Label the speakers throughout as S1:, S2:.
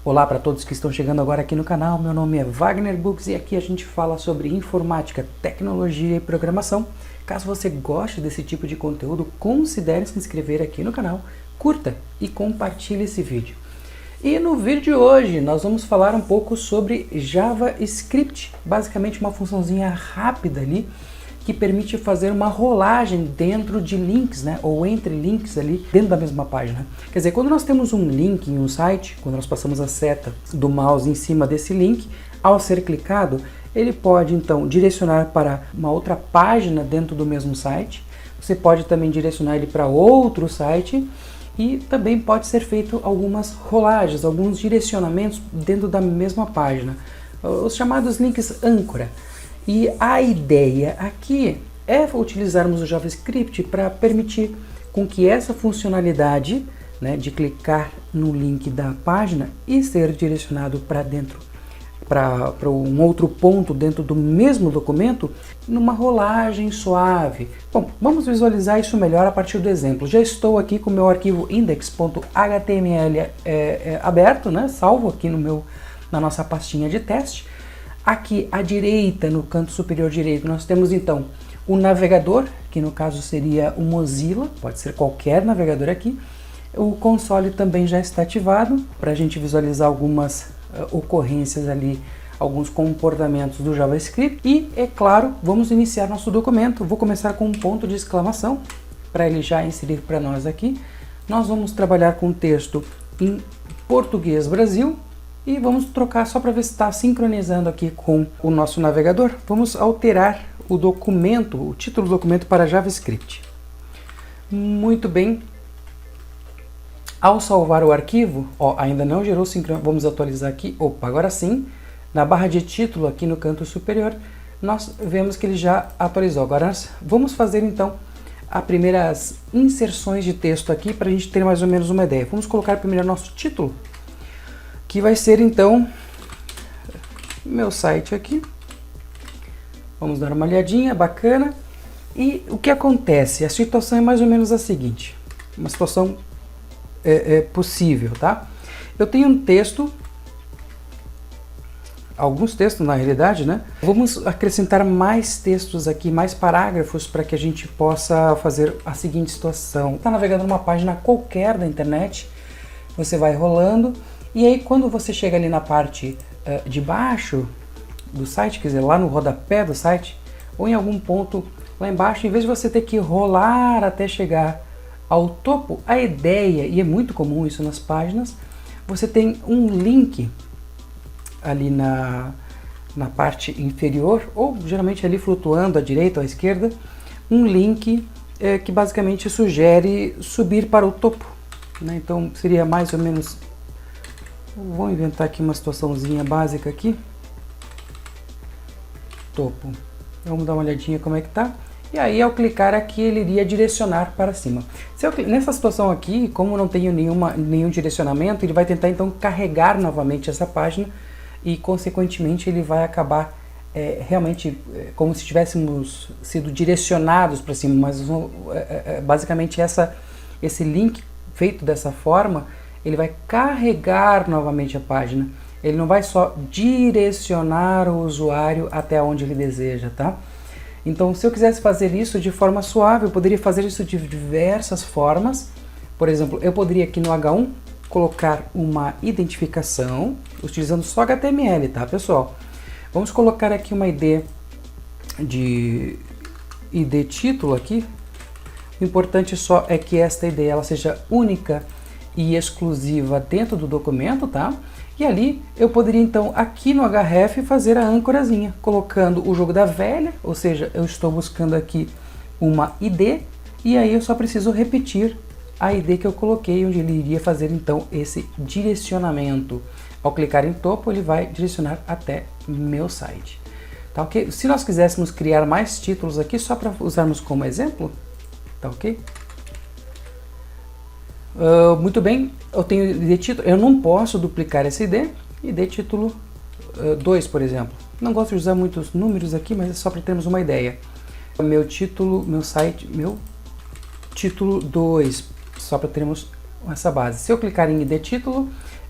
S1: Olá para todos que estão chegando agora aqui no canal, meu nome é Wagner Books e aqui a gente fala sobre informática, tecnologia e programação. Caso você goste desse tipo de conteúdo, considere se inscrever aqui no canal, curta e compartilhe esse vídeo. E no vídeo de hoje nós vamos falar um pouco sobre JavaScript, basicamente uma funçãozinha rápida ali, que permite fazer uma rolagem dentro de links, né, ou entre links ali dentro da mesma página. Quer dizer, quando nós temos um link em um site, quando nós passamos a seta do mouse em cima desse link, ao ser clicado, ele pode então direcionar para uma outra página dentro do mesmo site. Você pode também direcionar ele para outro site e também pode ser feito algumas rolagens, alguns direcionamentos dentro da mesma página, os chamados links âncora. E a ideia aqui é utilizarmos o JavaScript para permitir com que essa funcionalidade, né, de clicar no link da página e ser direcionado para dentro, para um outro ponto dentro do mesmo documento, numa rolagem suave. Bom, vamos visualizar isso melhor a partir do exemplo. Já estou aqui com o meu arquivo index.html aberto, né, salvo aqui na nossa pastinha de teste. Aqui à direita, no canto superior direito, nós temos então o navegador, que no caso seria o Mozilla, pode ser qualquer navegador aqui. O console também já está ativado para a gente visualizar algumas ocorrências ali, alguns comportamentos do JavaScript. E, é claro, vamos iniciar nosso documento. Vou começar com um ponto de exclamação, para ele já inserir para nós aqui. Nós vamos trabalhar com o texto em português Brasil. E vamos trocar só para ver se está sincronizando aqui com o nosso navegador. Vamos alterar o documento, o título do documento para JavaScript. Muito bem. Ao salvar o arquivo, ainda não gerou sincronia. Vamos atualizar aqui. Opa, agora sim. Na barra de título aqui no canto superior, nós vemos que ele já atualizou. Agora nós vamos fazer então as primeiras inserções de texto aqui para a gente ter mais ou menos uma ideia. Vamos colocar primeiro nosso título, que vai ser então meu site aqui. Vamos dar uma olhadinha, bacana. E o que acontece? A situação é mais ou menos a seguinte, uma situação possível, tá? Eu tenho um texto, alguns textos na realidade, né? Vamos acrescentar mais textos aqui, mais parágrafos, para que a gente possa fazer a seguinte situação. Está navegando numa página qualquer da internet, você vai rolando. E aí quando você chega ali na parte de baixo do site, quer dizer, lá no rodapé do site, ou em algum ponto lá embaixo, em vez de você ter que rolar até chegar ao topo, a ideia, e é muito comum isso nas páginas, você tem um link ali na parte inferior, ou geralmente ali flutuando à direita ou à esquerda, um link que basicamente sugere subir para o topo, né? Então seria mais ou menos... Vou inventar aqui uma situaçãozinha básica aqui. Topo. Vamos dar uma olhadinha como é que tá. E aí ao clicar aqui ele iria direcionar para cima. Nessa situação aqui, como não tenho nenhum direcionamento, ele vai tentar então carregar novamente essa página e consequentemente ele vai acabar realmente como se tivéssemos sido direcionados para cima. Mas basicamente esse link feito dessa forma, ele vai carregar novamente a página. Ele não vai só direcionar o usuário até onde ele deseja, tá? Então, se eu quisesse fazer isso de forma suave, eu poderia fazer isso de diversas formas. Por exemplo, eu poderia aqui no H1 colocar uma identificação, utilizando só HTML, tá, pessoal? Vamos colocar aqui uma ID título aqui. O importante só é que esta ID ela seja única e exclusiva dentro do documento, tá? E ali eu poderia então aqui no href fazer a âncorazinha, colocando o jogo da velha, ou seja, eu estou buscando aqui uma ID e aí eu só preciso repetir a ID que eu coloquei, onde ele iria fazer então esse direcionamento. Ao clicar em topo, ele vai direcionar até meu site. Tá ok? Se nós quiséssemos criar mais títulos aqui, só para usarmos como exemplo, tá ok? Muito bem, eu tenho ID título, eu não posso duplicar esse ID título 2, por exemplo. Não gosto de usar muitos números aqui, mas é só para termos uma ideia. Meu título, meu site, meu título 2, só para termos essa base. Se eu clicar em ID título,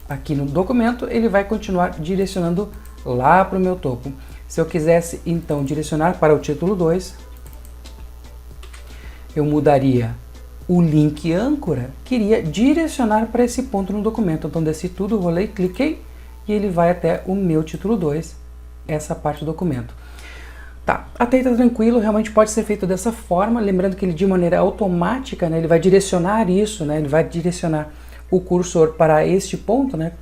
S1: aqui no documento, ele vai continuar direcionando lá para o meu topo. Se eu quisesse, então, direcionar para o título 2, eu mudaria o link âncora, queria direcionar para esse ponto no documento. Então, desci tudo, rolei, cliquei, e ele vai até o meu título 2, essa parte do documento. Tá, até aí tá tranquilo, realmente pode ser feito dessa forma, lembrando que ele de maneira automática, né, ele vai direcionar isso, né, ele vai direcionar o cursor para este ponto, né,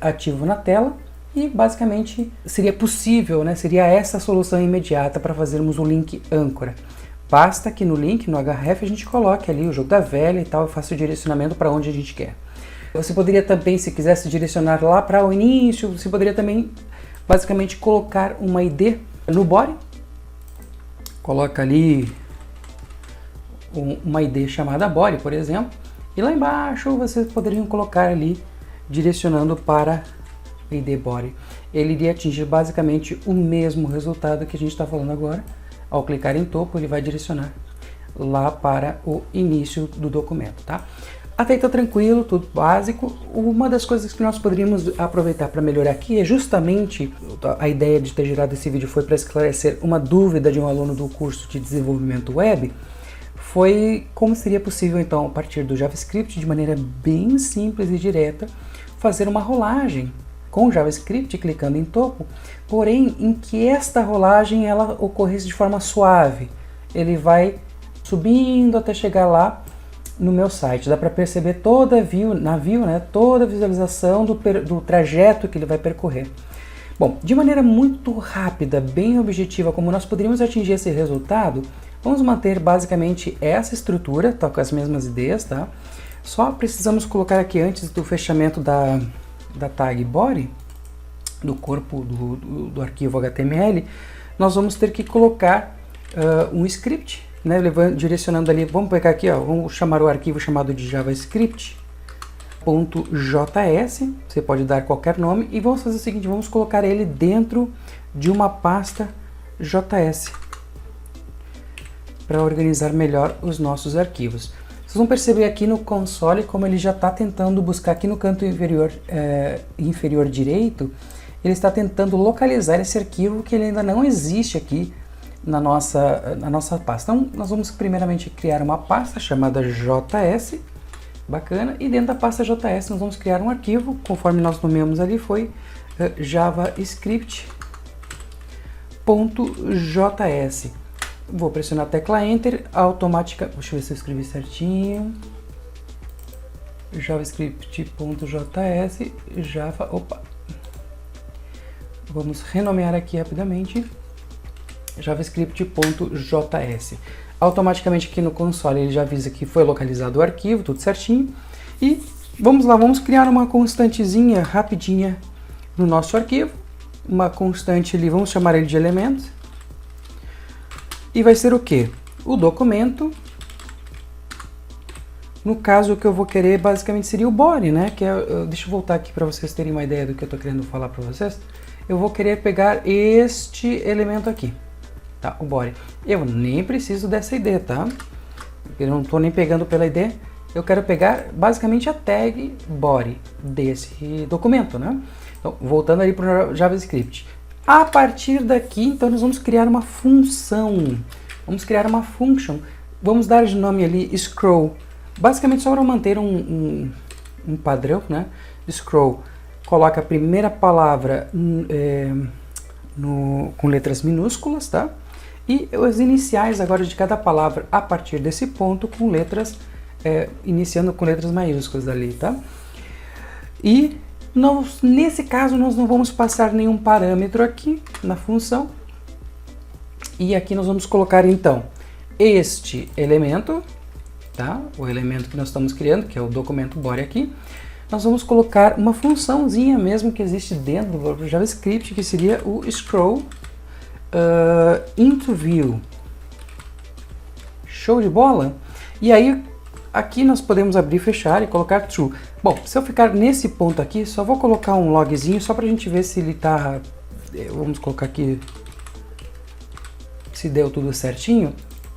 S1: ativo na tela, e basicamente seria possível, né, seria essa a solução imediata para fazermos o link âncora. Basta que no link, no href, a gente coloque ali o jogo da velha e tal, e faça o direcionamento para onde a gente quer. Você poderia também, se quisesse direcionar lá para o início, você poderia também basicamente colocar uma ID no body, coloca ali uma ID chamada body, por exemplo, e lá embaixo vocês poderiam colocar ali direcionando para ID body. Ele iria atingir basicamente o mesmo resultado que a gente está falando agora. Ao clicar em topo, ele vai direcionar lá para o início do documento, tá? Até aí tá tranquilo, tudo básico. Uma das coisas que nós poderíamos aproveitar para melhorar aqui é justamente a ideia de ter gerado esse vídeo foi para esclarecer uma dúvida de um aluno do curso de desenvolvimento web, foi como seria possível então a partir do JavaScript de maneira bem simples e direta fazer uma rolagem com JavaScript clicando em topo, porém em que esta rolagem ela ocorresse de forma suave. Ele vai subindo até chegar lá no meu site. Dá para perceber toda na view, né, toda a visualização do trajeto que ele vai percorrer. Bom, de maneira muito rápida, bem objetiva, como nós poderíamos atingir esse resultado, vamos manter basicamente essa estrutura, tá, com as mesmas ideias, tá? Só precisamos colocar aqui antes do fechamento da tag body, do corpo do arquivo HTML, nós vamos ter que colocar um script, né, direcionando ali, vamos pegar aqui, ó, vamos chamar o arquivo chamado de javascript.js, você pode dar qualquer nome, e vamos fazer o seguinte, vamos colocar ele dentro de uma pasta JS, para organizar melhor os nossos arquivos. Vocês vão perceber aqui no console como ele já está tentando buscar aqui no canto inferior direito, ele está tentando localizar esse arquivo que ele ainda não existe aqui na nossa pasta. Então, nós vamos primeiramente criar uma pasta chamada JS, bacana, e dentro da pasta JS nós vamos criar um arquivo, conforme nós nomeamos ali, foi javascript.js. Vou pressionar a tecla Enter, automática, deixa eu ver se eu escrevi certinho, javascript.js, vamos renomear aqui rapidamente, javascript.js. Automaticamente aqui no console ele já avisa que foi localizado o arquivo, tudo certinho. E vamos lá, vamos criar uma constantezinha rapidinha no nosso arquivo. Uma constante ali, vamos chamar ele de elemento. E vai ser o quê? O documento. No caso, o que eu vou querer basicamente seria o body, né? Que deixa eu voltar aqui para vocês terem uma ideia do que eu estou querendo falar para vocês. Eu vou querer pegar este elemento aqui, tá? O body. Eu nem preciso dessa ID, tá? Eu não estou nem pegando pela ID. Eu quero pegar basicamente a tag body desse documento, né? Então, voltando ali para o JavaScript. A partir daqui, então, nós vamos criar uma função. Vamos criar uma function. Vamos dar de nome ali scroll. Basicamente, só para manter um padrão, né? Scroll. Coloca a primeira palavra com letras minúsculas, tá? E os iniciais agora de cada palavra a partir desse ponto com letras, iniciando com letras maiúsculas ali, tá? E nesse caso nós não vamos passar nenhum parâmetro aqui na função. E aqui nós vamos colocar então este elemento, tá? O elemento que nós estamos criando, que é o documento body aqui. Nós vamos colocar uma funçãozinha mesmo que existe dentro do JavaScript, que seria o scroll into view. Show de bola? E aí, aqui nós podemos abrir, fechar e colocar true. Bom, se eu ficar nesse ponto aqui, só vou colocar um logzinho só para a gente ver se ele está... Vamos colocar aqui se deu tudo certinho.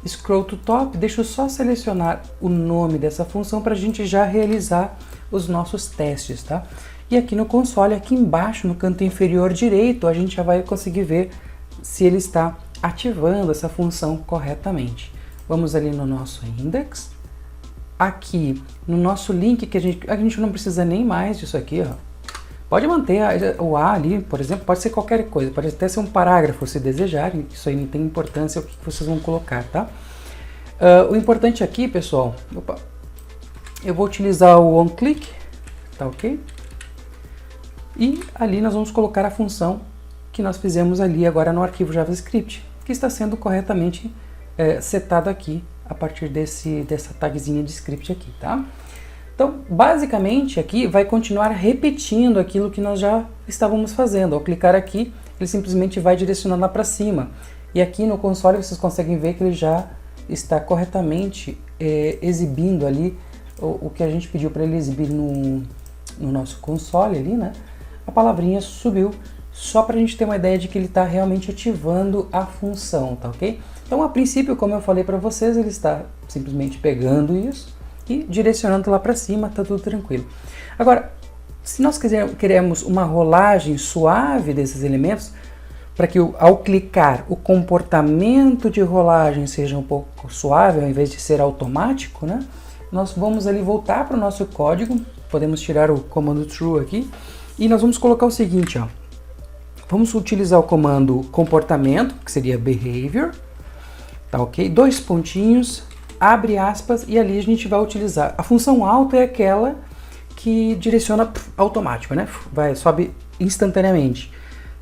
S1: scroll to top, deixa eu só selecionar o nome dessa função para a gente já realizar os nossos testes, tá? E aqui no console, aqui embaixo, no canto inferior direito, a gente já vai conseguir ver se ele está ativando essa função corretamente. Vamos ali no nosso index. Aqui, no nosso link, que a gente não precisa nem mais disso aqui, ó. Pode manter o A ali, por exemplo, pode ser qualquer coisa, pode até ser um parágrafo se desejarem, isso aí não tem importância o que vocês vão colocar, tá? O importante aqui, pessoal, eu vou utilizar o onClick, tá ok? E ali nós vamos colocar a função que nós fizemos ali agora no arquivo JavaScript, que está sendo corretamente setado aqui a partir dessa tagzinha de script aqui, tá? Então, basicamente, aqui vai continuar repetindo aquilo que nós já estávamos fazendo. Ao clicar aqui, ele simplesmente vai direcionando lá para cima. E aqui no console vocês conseguem ver que ele já está corretamente exibindo ali o que a gente pediu para ele exibir no nosso console ali, né? A palavrinha subiu, só para a gente ter uma ideia de que ele está realmente ativando a função, tá ok? Então, a princípio, como eu falei para vocês, ele está simplesmente pegando isso e direcionando lá para cima, tá tudo tranquilo. Agora, se nós queremos uma rolagem suave desses elementos, para que ao clicar o comportamento de rolagem seja um pouco suave, ao invés de ser automático, né? Nós vamos ali voltar para o nosso código, podemos tirar o comando true aqui, e nós vamos colocar o seguinte, ó. Vamos utilizar o comando comportamento, que seria behavior, tá ok? 2 pontinhos, abre aspas, e ali a gente vai utilizar. A função auto é aquela que direciona automático, né? Sobe instantaneamente,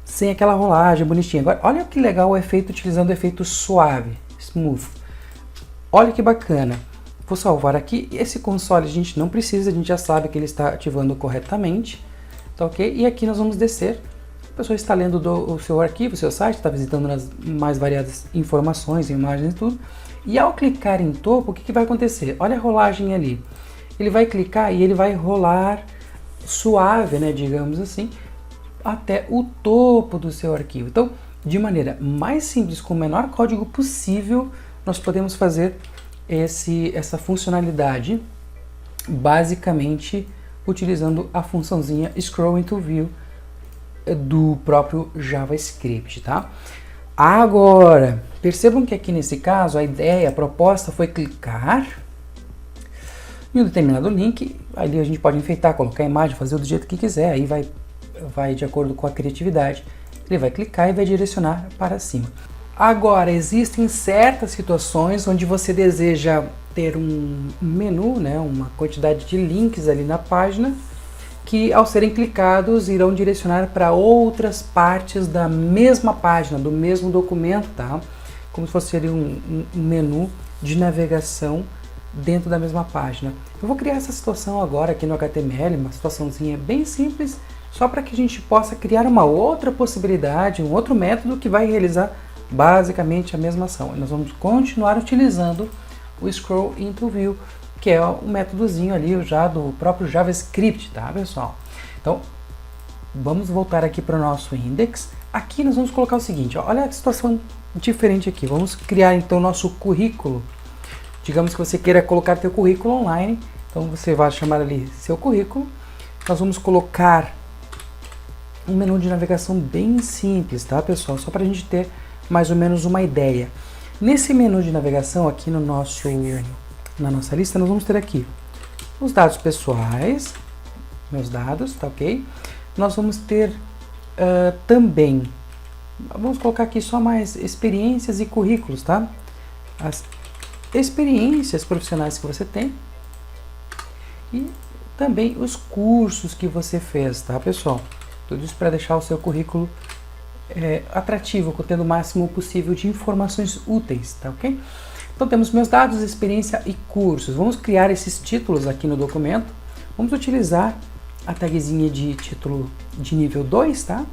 S1: sem aquela rolagem bonitinha. Agora, olha que legal o efeito utilizando o efeito suave, smooth. Olha que bacana. Vou salvar aqui. Esse console a gente não precisa, a gente já sabe que ele está ativando corretamente, tá ok? E aqui nós vamos descer. A pessoa está lendo o seu arquivo, o seu site, está visitando as mais variadas informações, imagens e tudo. E ao clicar em topo, o que vai acontecer? Olha a rolagem ali. Ele vai clicar e ele vai rolar suave, né, digamos assim, até o topo do seu arquivo. Então, de maneira mais simples, com o menor código possível, nós podemos fazer essa funcionalidade, basicamente utilizando a funçãozinha Scroll into View do próprio JavaScript, tá? Agora, percebam que aqui nesse caso a proposta foi clicar em um determinado link, ali a gente pode enfeitar, colocar a imagem, fazer do jeito que quiser, aí vai de acordo com a criatividade. Ele vai clicar e vai direcionar para cima. Agora, existem certas situações onde você deseja ter um menu, né, uma quantidade de links ali na página, que ao serem clicados irão direcionar para outras partes da mesma página, do mesmo documento, tá? Como se fosse ali um menu de navegação dentro da mesma página. Eu vou criar essa situação agora aqui no HTML, uma situaçãozinha bem simples, só para que a gente possa criar uma outra possibilidade, um outro método que vai realizar basicamente a mesma ação. E nós vamos continuar utilizando o Scroll into View, que é o métodozinho ali já do próprio JavaScript, tá, pessoal? Então, vamos voltar aqui para o nosso index. Aqui nós vamos colocar o seguinte, ó, olha a situação diferente aqui. Vamos criar então o nosso currículo. Digamos que você queira colocar teu currículo online, então você vai chamar ali seu currículo. Nós vamos colocar um menu de navegação bem simples, tá, pessoal? Só para a gente ter mais ou menos uma ideia. Nesse menu de navegação aqui na nossa lista, nós vamos ter aqui os dados pessoais, meus dados, tá ok? Nós vamos ter também, vamos colocar aqui só mais experiências e currículos, tá? As experiências profissionais que você tem e também os cursos que você fez, tá, pessoal? Tudo isso para deixar o seu currículo atrativo, contendo o máximo possível de informações úteis, tá ok? Então temos meus dados, experiência e cursos. Vamos criar esses títulos aqui no documento. Vamos utilizar a tagzinha de título de nível 2, tá?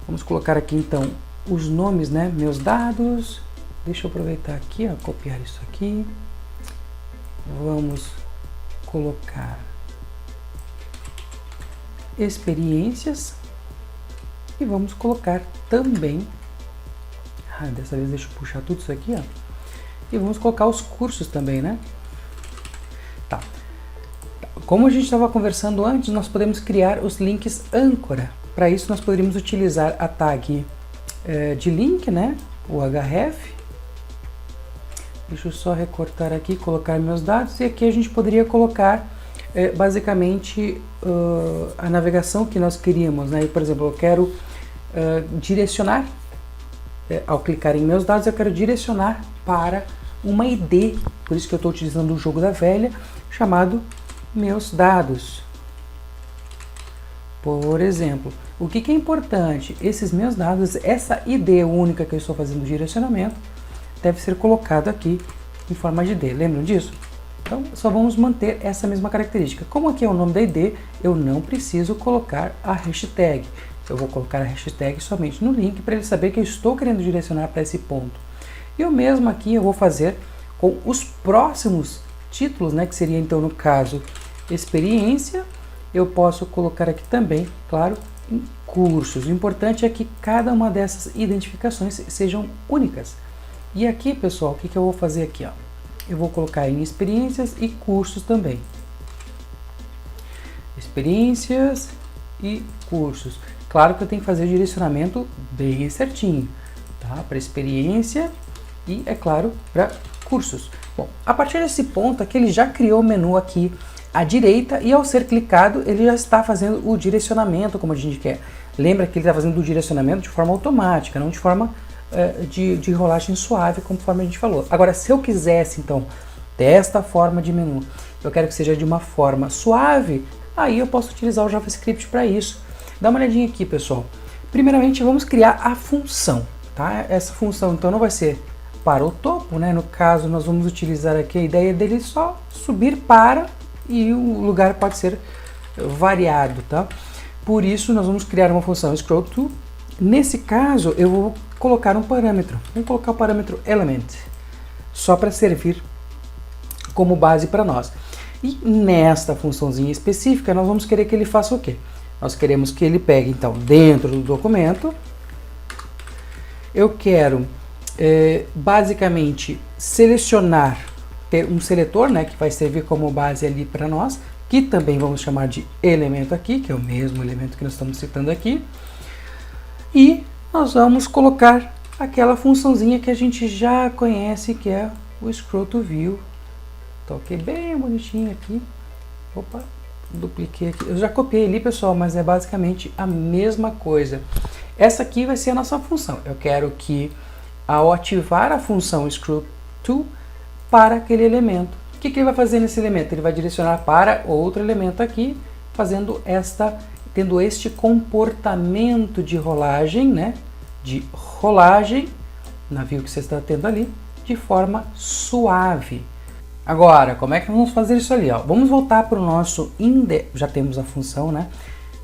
S1: Vamos colocar aqui então os nomes, né? Meus dados. Deixa eu aproveitar aqui, ó, copiar isso aqui. Vamos colocar experiências e vamos colocar também, dessa vez deixa eu puxar tudo isso aqui, ó. e vamos colocar os cursos também, né? Tá. Como a gente estava conversando antes, nós podemos criar os links âncora. Para isso nós poderíamos utilizar a tag de link, né? O href. Deixa eu só recortar aqui, colocar meus dados, e aqui a gente poderia colocar basicamente a navegação que nós queríamos, né? Por exemplo, eu quero direcionar, ao clicar em meus dados, eu quero direcionar para uma ID, por isso que eu estou utilizando o jogo da velha, chamado meus dados. Por exemplo, o que é importante? Esses meus dados, essa ID única que eu estou fazendo o direcionamento, deve ser colocado aqui em forma de ID. Lembram disso? Então, só vamos manter essa mesma característica. Como aqui é o nome da ID, eu não preciso colocar a hashtag. Eu vou colocar a hashtag somente no link para ele saber que eu estou querendo direcionar para esse ponto. E o mesmo aqui eu vou fazer com os próximos títulos, né, que seria então no caso experiência. Eu posso colocar aqui também, claro, em cursos. O importante é que cada uma dessas identificações sejam únicas. E aqui, pessoal, o que eu vou fazer aqui? Ó? Eu vou colocar em experiências e cursos também. Experiências e cursos. Claro que eu tenho que fazer o direcionamento bem certinho, tá? Para experiência e, é claro, para cursos. Bom, a partir desse ponto aqui, ele já criou o menu aqui à direita e ao ser clicado, ele já está fazendo o direcionamento como a gente quer. Lembra que ele está fazendo o direcionamento de forma automática, não de forma de rolagem suave, conforme a gente falou. Agora, se eu quisesse, então, desta forma de menu, eu quero que seja de uma forma suave, aí eu posso utilizar o JavaScript para isso. Dá uma olhadinha aqui, pessoal. Primeiramente, vamos criar a função, tá? Essa função, então, não vai ser para o topo, né? No caso, nós vamos utilizar aqui a ideia dele só subir para, e o lugar pode ser variado, tá? Por isso, nós vamos criar uma função scroll_to. Nesse caso, eu vou colocar um parâmetro. Vamos colocar o parâmetro element, só para servir como base para nós. E nesta funçãozinha específica, nós vamos querer que ele faça o quê? Nós queremos que ele pegue, então, dentro do documento. Eu quero, basicamente, selecionar, ter um seletor, né, que vai servir como base ali para nós, que também vamos chamar de elemento aqui, que é o mesmo elemento que nós estamos citando aqui. E nós vamos colocar aquela funçãozinha que a gente já conhece, que é o scroll_to_view. Toquei bem bonitinho aqui. Opa, dupliquei aqui. Eu já copiei ali, pessoal, mas é basicamente a mesma coisa. Essa aqui vai ser a nossa função. Eu quero que, ao ativar a função scroll_to para aquele elemento, o que ele vai fazer nesse elemento? Ele vai direcionar para outro elemento aqui, tendo este comportamento de rolagem, né? De rolagem, navio que você está tendo ali, de forma suave. Agora, como é que vamos fazer isso ali? Ó? Vamos voltar para o nosso index, já temos a função, né?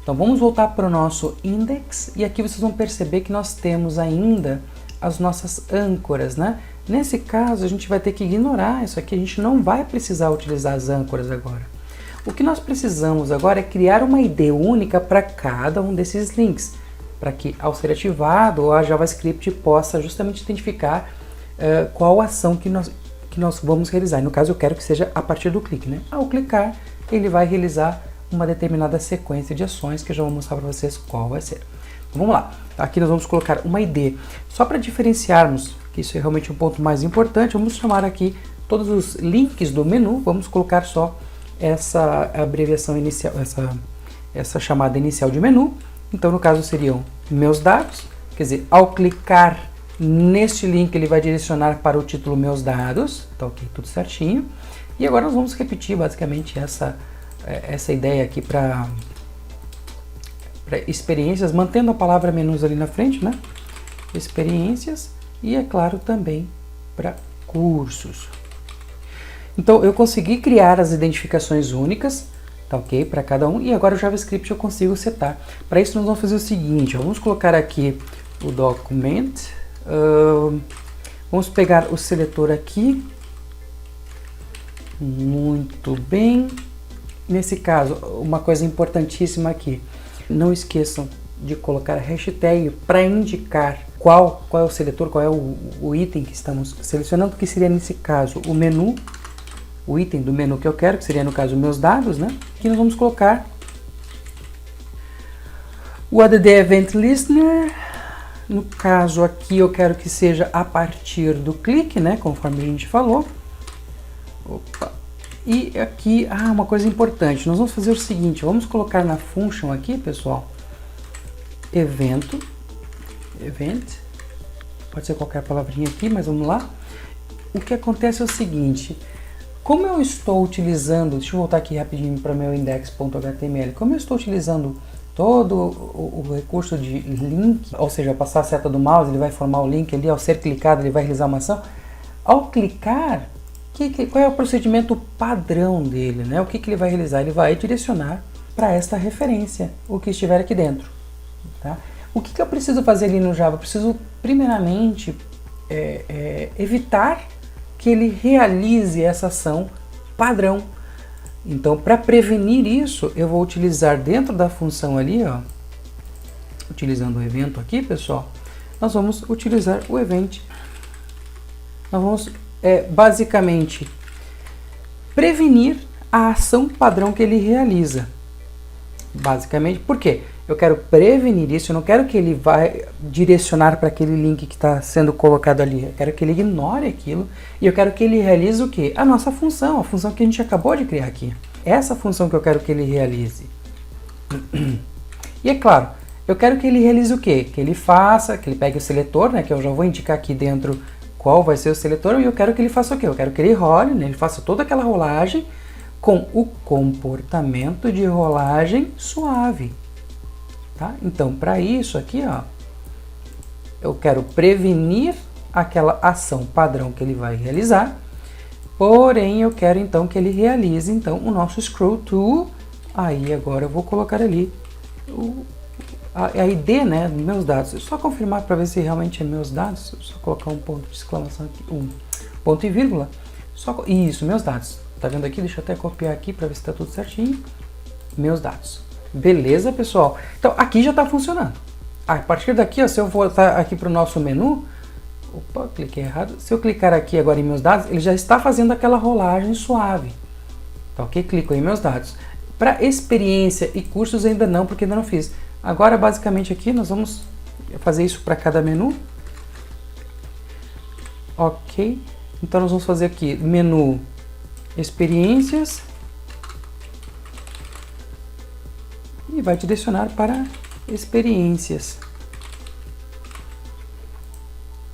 S1: Então vamos voltar para o nosso index e aqui vocês vão perceber que nós temos ainda as nossas âncoras, né? Nesse caso a gente vai ter que ignorar isso aqui, a gente não vai precisar utilizar as âncoras agora. O que nós precisamos agora é criar uma ID única para cada um desses links, para que ao ser ativado a JavaScript possa justamente identificar qual ação que nós vamos realizar. E no caso eu quero que seja a partir do clique, né? Ao clicar ele vai realizar uma determinada sequência de ações que eu já vou mostrar para vocês qual vai ser. Então, vamos lá, aqui nós vamos colocar uma ID, só para diferenciarmos, que isso é realmente um ponto mais importante, vamos chamar aqui todos os links do menu, vamos colocar só essa abreviação inicial, essa chamada inicial de menu. Então no caso seriam meus dados, quer dizer, ao clicar neste link ele vai direcionar para o título meus dados, tá ok, tudo certinho. E agora nós vamos repetir basicamente essa ideia aqui para experiências, mantendo a palavra menus ali na frente, né? Experiências e, é claro, também para cursos. Então, eu consegui criar as identificações únicas, tá ok? Para cada um, e agora o JavaScript eu consigo setar. Para isso, nós vamos fazer o seguinte, ó, vamos colocar aqui o document, vamos pegar o seletor aqui, muito bem. Nesse caso, uma coisa importantíssima aqui, não esqueçam de colocar hashtag para indicar qual é o seletor, qual é o item que estamos selecionando, que seria nesse caso o menu, o item do menu que eu quero, que seria no caso meus dados, né? Aqui nós vamos colocar o add event listener. No caso aqui eu quero que seja a partir do clique, né? Conforme a gente falou. Opa. E aqui, uma coisa importante, nós vamos fazer o seguinte, vamos colocar na function aqui, pessoal, event, pode ser qualquer palavrinha aqui, mas vamos lá. O que acontece é o seguinte, como eu estou utilizando, deixa eu voltar aqui rapidinho para meu index.html, como eu estou utilizando todo o recurso de link, ou seja, ao passar a seta do mouse, ele vai formar o link ali, ao ser clicado, ele vai realizar uma ação, ao clicar, qual é o procedimento padrão dele, né? O que ele vai realizar? Ele vai direcionar para esta referência, o que estiver aqui dentro. Tá? O que eu preciso fazer ali no Java? Eu preciso, primeiramente, evitar que ele realize essa ação padrão. Então, para prevenir isso, eu vou utilizar dentro da função ali, ó, utilizando o evento aqui, pessoal, nós vamos utilizar o event. Nós vamos basicamente prevenir a ação padrão que ele realiza. Basicamente, por quê? Eu quero prevenir isso, eu não quero que ele vá direcionar para aquele link que está sendo colocado ali. Eu quero que ele ignore aquilo e eu quero que ele realize o quê? A nossa função, a função que a gente acabou de criar aqui. Essa função que eu quero que ele realize. E é claro, eu quero que ele realize o quê? Que ele faça, que ele pegue o seletor, né, que eu já vou indicar aqui dentro qual vai ser o seletor, e eu quero que ele faça o quê? Eu quero que ele role, né? Ele faça toda aquela rolagem com o comportamento de rolagem suave. Tá? Então, para isso aqui, ó, eu quero prevenir aquela ação padrão que ele vai realizar, porém eu quero então que ele realize então o nosso scroll to, aí agora eu vou colocar ali a ID, né, dos meus dados. Só confirmar para ver se realmente é meus dados. Só colocar um ponto de exclamação aqui, um ponto e vírgula. Isso, meus dados. Tá vendo aqui? Deixa eu até copiar aqui para ver se está tudo certinho. Meus dados. Beleza, pessoal? Então aqui já está funcionando. A partir daqui, ó, se eu voltar aqui para o nosso menu, opa, cliquei errado. Se eu clicar aqui agora em meus dados, ele já está fazendo aquela rolagem suave. Tá ok? Clico em meus dados. Para experiência e cursos ainda não, porque ainda não fiz. Agora, basicamente, aqui nós vamos fazer isso para cada menu. Ok. Então, nós vamos fazer aqui menu experiências. E vai direcionar para experiências.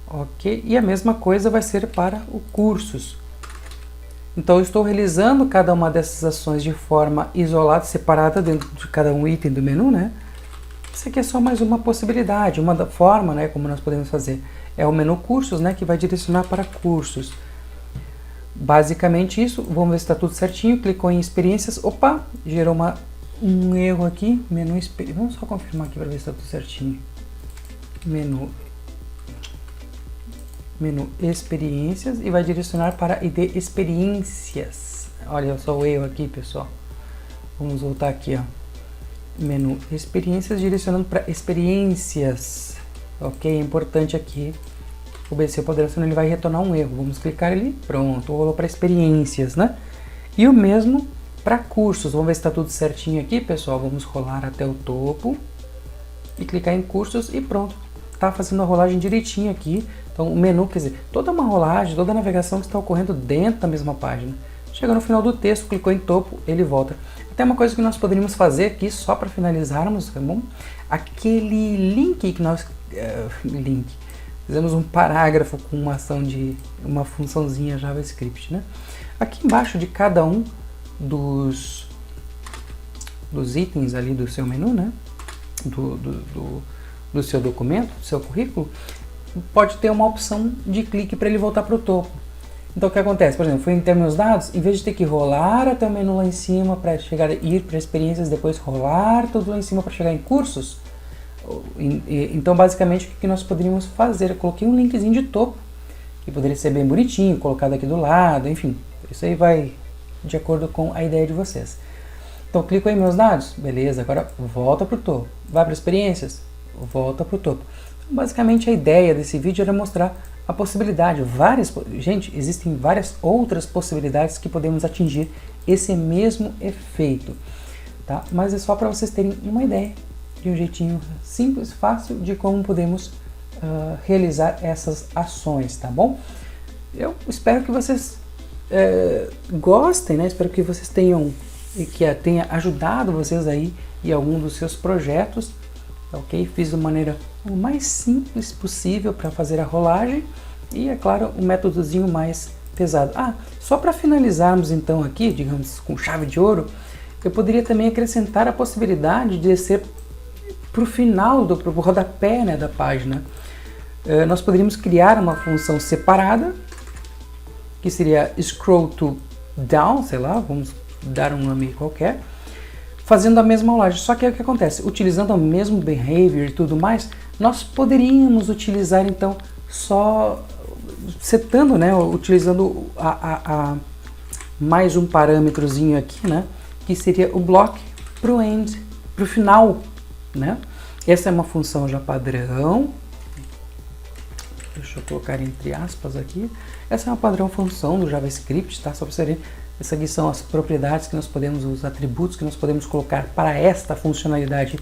S1: Ok. E a mesma coisa vai ser para o cursos. Então, eu estou realizando cada uma dessas ações de forma isolada, separada dentro de cada um item do menu, né? Isso aqui é só mais uma possibilidade, uma forma, né, como nós podemos fazer. É o menu cursos, né, que vai direcionar para cursos. Basicamente isso, vamos ver se está tudo certinho. Clicou em experiências, opa, gerou um erro aqui. Menu experiências, vamos só confirmar aqui para ver se está tudo certinho. Menu experiências e vai direcionar para ID experiências. Olha só o erro aqui, pessoal. Vamos voltar aqui, ó. Menu experiências direcionando para experiências. Ok, é importante aqui obedecer o padrão, senão ele vai retornar um erro. Vamos clicar ali, pronto, rolou para experiências, né? E o mesmo para cursos. Vamos ver se está tudo certinho aqui, pessoal. Vamos rolar até o topo e clicar em cursos e pronto. Tá fazendo a rolagem direitinho aqui. Então o menu, quer dizer, toda uma rolagem, toda a navegação que está ocorrendo dentro da mesma página. Chega no final do texto, clicou em topo, ele volta. Até uma coisa que nós poderíamos fazer aqui, só para finalizarmos, tá bom? Aquele link que nós... fizemos um parágrafo com uma ação de... uma funçãozinha JavaScript, né? Aqui embaixo de cada um dos itens ali do seu menu, né? Do seu documento, do seu currículo, pode ter uma opção de clique para ele voltar para o topo. Então o que acontece? Por exemplo, fui em meus dados, em vez de ter que rolar até o menu lá em cima para ir para experiências, depois rolar tudo lá em cima para chegar em cursos, então basicamente o que nós poderíamos fazer? Eu coloquei um linkzinho de topo, que poderia ser bem bonitinho, colocado aqui do lado, enfim, isso aí vai de acordo com a ideia de vocês. Então, clico aí meus dados, beleza, agora volta para o topo. Vai para experiências, volta para o topo. Então, basicamente, a ideia desse vídeo era mostrar a possibilidade, gente, existem várias outras possibilidades que podemos atingir esse mesmo efeito, tá? Mas é só para vocês terem uma ideia de um jeitinho simples, fácil de como podemos realizar essas ações, tá bom? Eu espero que vocês gostem, né? Espero que vocês tenha ajudado vocês aí em algum dos seus projetos, ok? Fiz da maneira o mais simples possível para fazer a rolagem e, é claro, um métodozinho mais pesado. Só para finalizarmos então aqui, digamos, com chave de ouro, eu poderia também acrescentar a possibilidade de descer para o final, pro rodapé, né, da página. Nós poderíamos criar uma função separada, que seria scroll to down, sei lá, vamos dar um nome qualquer, fazendo a mesma rolagem. Só que aí o que acontece? Utilizando o mesmo behavior e tudo mais, nós poderíamos utilizar então só setando, né, utilizando mais um parâmetrozinho aqui, né, que seria o block para o end, para o final, né? Essa é uma função já padrão. Deixa eu colocar entre aspas aqui. Essa é uma padrão função do JavaScript, tá? Só para vocês verem. Essas aqui são as propriedades que nós podemos, os atributos que nós podemos colocar para esta funcionalidade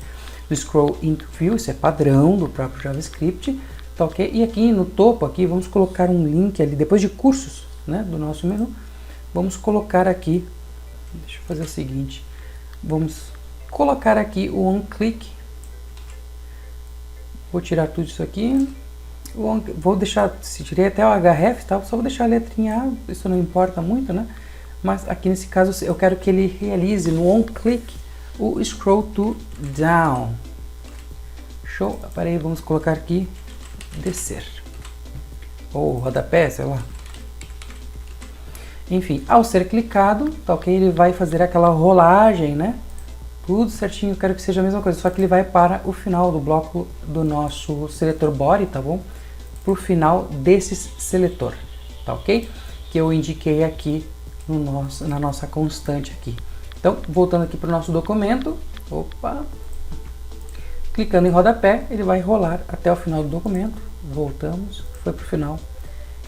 S1: do scroll into view. Isso é padrão do próprio JavaScript, tá ok? E aqui no topo aqui vamos colocar um link ali, depois de cursos, né, do nosso menu, vamos colocar aqui, deixa eu fazer o seguinte, vamos colocar aqui o onClick. Vou tirar tudo isso aqui. Vou deixar, se tirei até o href, tá? Só vou deixar a letrinha A, isso não importa muito, né? Mas aqui nesse caso eu quero que ele realize no onClick o scroll to down. Show? Peraí, vamos colocar aqui descer. Ou rodapé, sei lá. Enfim, ao ser clicado, tá ok? Ele vai fazer aquela rolagem, né? Tudo certinho, eu quero que seja a mesma coisa, só que ele vai para o final do bloco do nosso seletor body, tá bom? Para o final desse seletor, tá ok? Que eu indiquei aqui na nossa constante aqui. Então, voltando aqui para o nosso documento, clicando em rodapé, ele vai rolar até o final do documento. Voltamos, foi para o final.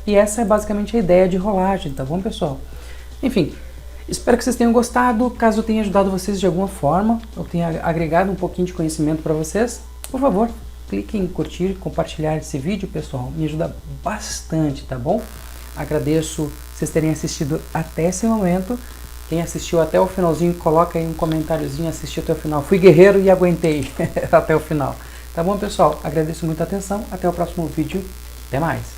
S1: E essa é basicamente a ideia de rolagem, tá bom, pessoal? Enfim, espero que vocês tenham gostado. Caso eu tenha ajudado vocês de alguma forma, eu tenha agregado um pouquinho de conhecimento para vocês, por favor, cliquem em curtir, compartilhar esse vídeo, pessoal. Me ajuda bastante, tá bom? Agradeço vocês terem assistido até esse momento. Quem assistiu até o finalzinho, coloca aí um comentáriozinho, assisti até o final. Fui guerreiro e aguentei até o final. Tá bom, pessoal? Agradeço muito a atenção. Até o próximo vídeo. Até mais!